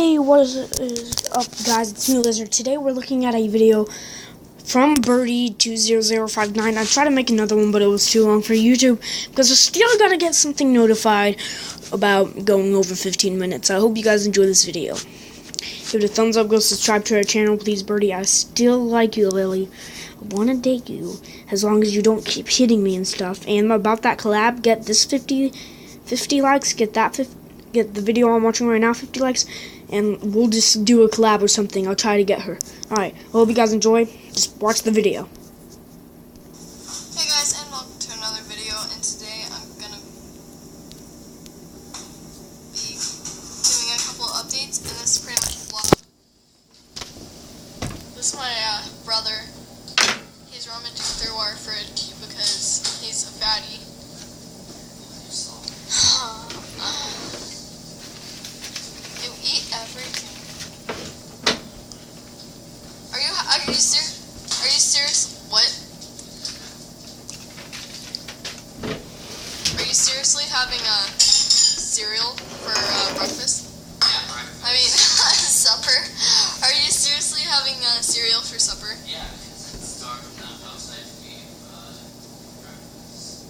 Hey, what is up, guys? It's me, Lizard. Today we're looking at a video from Birdie20059. I tried to make another one, but it was too long for YouTube because we're still gonna get something notified about going over 15 minutes. I hope you guys enjoy this video. Give it a thumbs up, go subscribe to our channel, please, Birdie. I still like you, Lily. I wanna date you as long as you don't keep hitting me and stuff. And about that collab, get this 50 likes, get the video I'm watching right now 50 likes, and we'll just do a collab or something. I'll try to get her. Alright, I hope you guys enjoy. Just watch the video. Hey guys, and welcome to another video, and today I'm gonna be doing a couple updates, and this is pretty much a vlog. This is my brother. He's rummaging through our fridge because he's a fatty. You eat everything. Are you serious? Are you serious? What? Are you seriously having a cereal for breakfast? I mean, supper. Are you seriously having a cereal for supper? Yeah, because it's dark enough outside to be breakfast.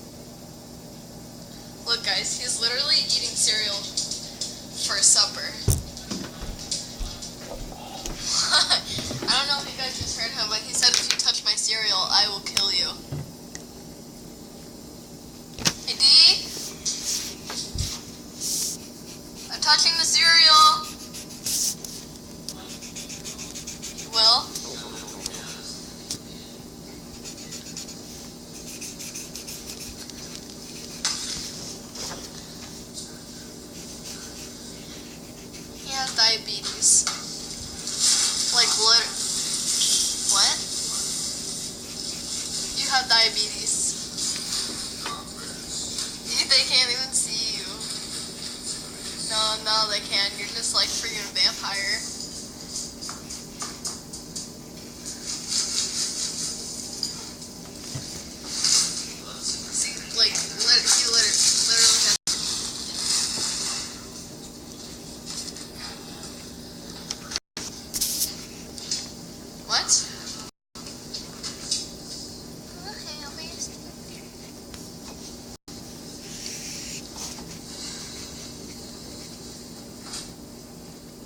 Look, guys, he's literally eating cereal for supper. I don't know if you guys just heard him, but he said if you touch my cereal, I will kill you. Hey, D? I'm touching the cereal. You will? He has diabetes. Like, what? You have diabetes. They can't even see you. No, they can. You're just like freaking vampire. See, like, he literally has. What?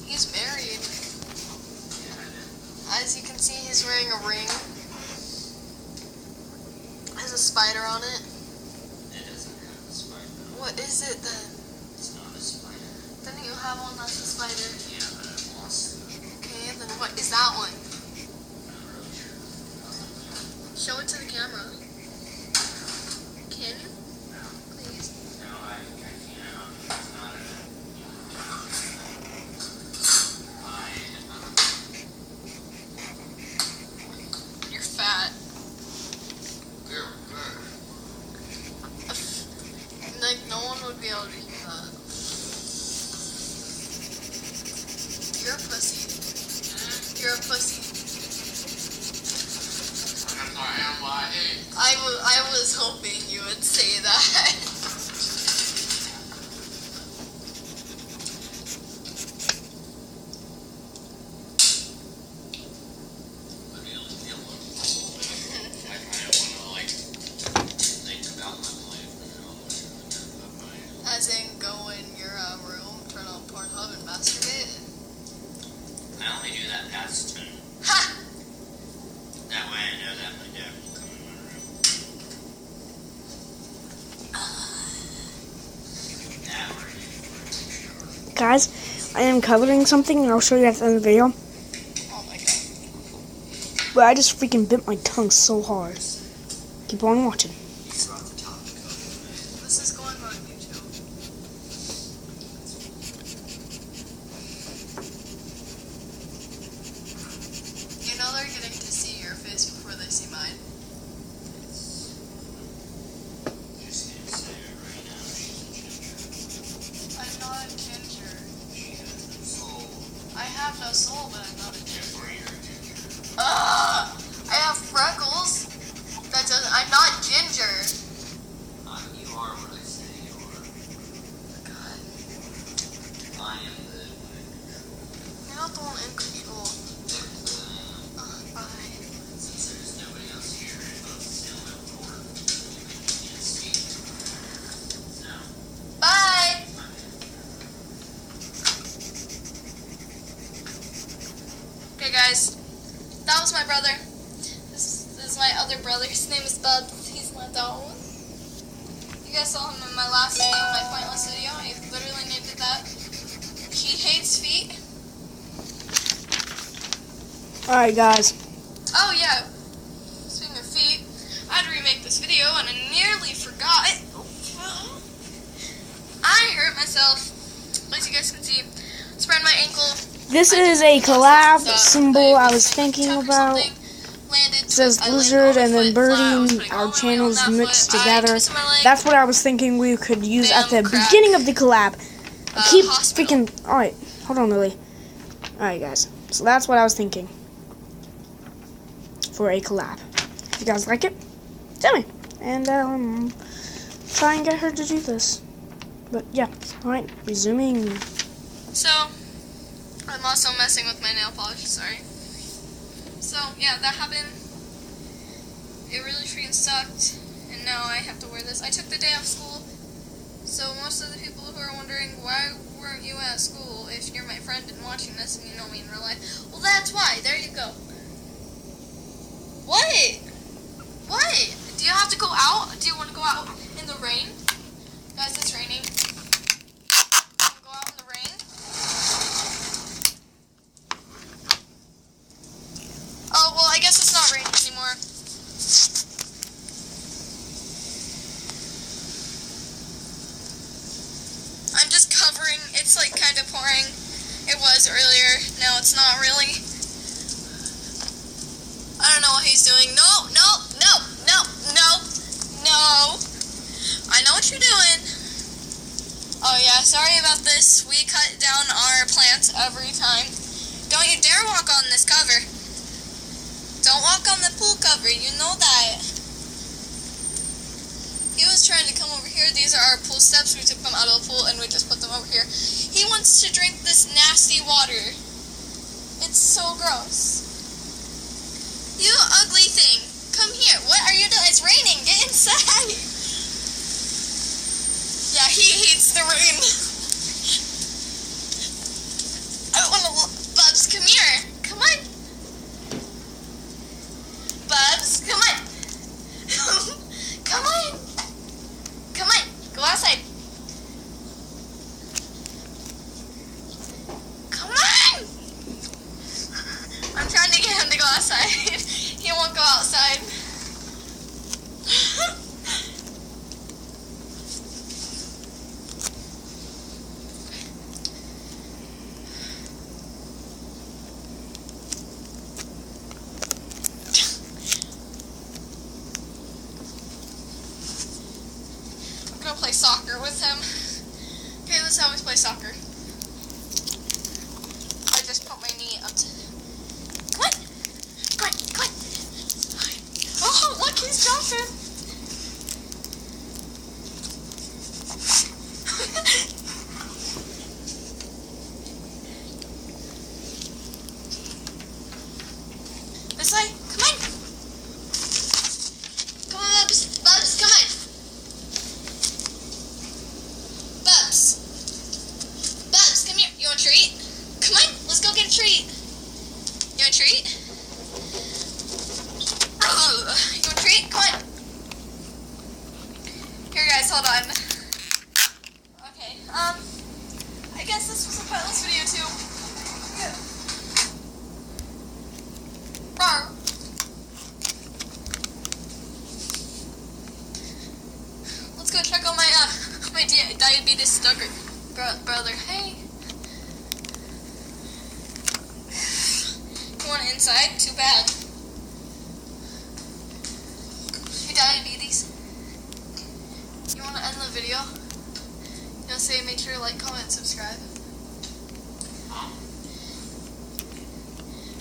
He's married. As you can see, he's wearing a ring. Has a spider on it. It doesn't have a spider. What is it then? It's not a spider. Didn't you have one that's a spider? Yeah, but I lost it. Okay, then what is that one? I'm not really sure. Show it to the camera. Can you? No. Please. No, I can't. It's not a... You're fat. Like, no one would be able to eat that. You're a pussy. You're a pussy. I was hoping you would say that. As in, go in your room, turn on Pornhub, and masturbate? I only do that past 10. Ha! That way I know that my dad will come in my room. That way. Guys, I am coloring something, and I'll show you at the end of the video. Oh my god. But I just freaking bit my tongue so hard. Keep on watching. This is going on YouTube. You know they're getting to see your face before they see mine. Just gonna say it right now, she's a ginger. I'm not a ginger. She has no soul. I have no soul, but I'm not a ginger. Therefore, you're a ginger. I have freckles. That doesn't. I'm not ginger. You are what I say you are. God. I am the not the one in control. Bye. Since there's nobody else here and both still at work, you can't speak. So, Bye! Okay guys, that was my brother. This is my other brother. His name is Bubs. He's my dog. You guys saw him in my last video, my pointless video. I literally named it that. He hates feet. Alright, guys. Oh yeah, speaking of feet, I had to remake this video and I nearly forgot. I hurt myself, as you guys can see. Sprained my ankle. This is a collab symbol I was thinking about. It says Lizard and then Birdie, and our channels mixed together. That's what I was thinking we could use at the beginning of the collab. I keep speaking. Alright, hold on, Lily. Alright, guys. So that's what I was thinking for a collab. If you guys like it, tell me. And try and get her to do this. But yeah, alright, resuming. So, I'm also messing with my nail polish, sorry. So, yeah, that happened. It really freaking sucked. And now I have to wear this. I took the day off school. So, most of the people who are wondering, why weren't you at school if you're my friend and watching this and you know me in real life? Well, that's why. There you go. What? What? Do you have to go out? Do you want to go out in the rain? Guys, it's raining. Go out in the rain? Oh, well, I guess it's not raining anymore. I'm just covering. It's like kind of pouring. It was earlier. Now it's not really. I don't know what he's doing. No. I know what you're doing. Oh yeah, sorry about this. We cut down our plants every time. Don't you dare walk on this cover. Don't walk on the pool cover, you know that. He was trying to come over here. These are our pool steps. We took them out of the pool and we just put them over here. He wants to drink this nasty water. It's so gross. You ugly thing. Come here. What are you doing? It's raining. Get inside. Yeah, he hates the rain. I want to. Bubs, come here. Come on. Bubs, come on. Come on. Come on. Go outside. Come on. I'm trying to get him to go outside. He won't go outside. I'm gonna play soccer with him. Okay, this is how we play soccer. I just put my knee up to. Come on! Come on! Come on! Oh, look, he's jumping! This way! Come on! Come on, Bubs! Bubs, come on! Bubs! Bubs, come here! You want a treat? Come on, let's go get a treat! You want a treat? You want a treat? Come on! Here, guys, hold on. Okay, I guess this was a pointless video, too. Yeah. Rawr. Let's go check on my diabetes brother. Hey. You want it inside? Too bad. Hey, diabetes. You want to end the video? You want to say make sure to like, comment, and subscribe?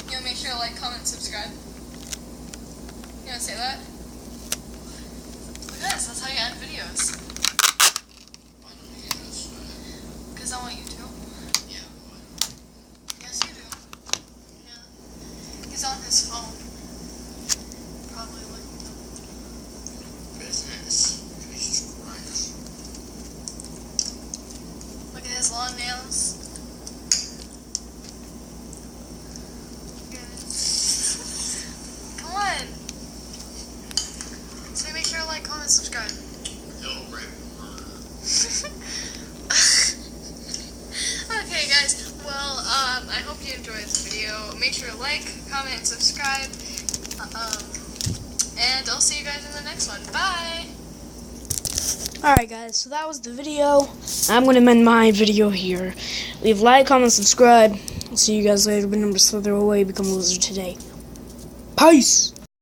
You want to make sure to like, comment, and subscribe? You want to say that? Yes, that's how you end videos. Because I want you to. yeah, what? Yes, you do. has long nails. Come on. So make sure to like, comment, subscribe. No, right. Okay, guys. Well, I hope you enjoyed this video. Make sure to like, comment, and subscribe. And I'll see you guys in the next one. Bye. Alright guys, so that was the video. I'm going to end my video here. Leave a like, comment, subscribe. I'll see you guys later. But number slither away, become a loser today. Peace!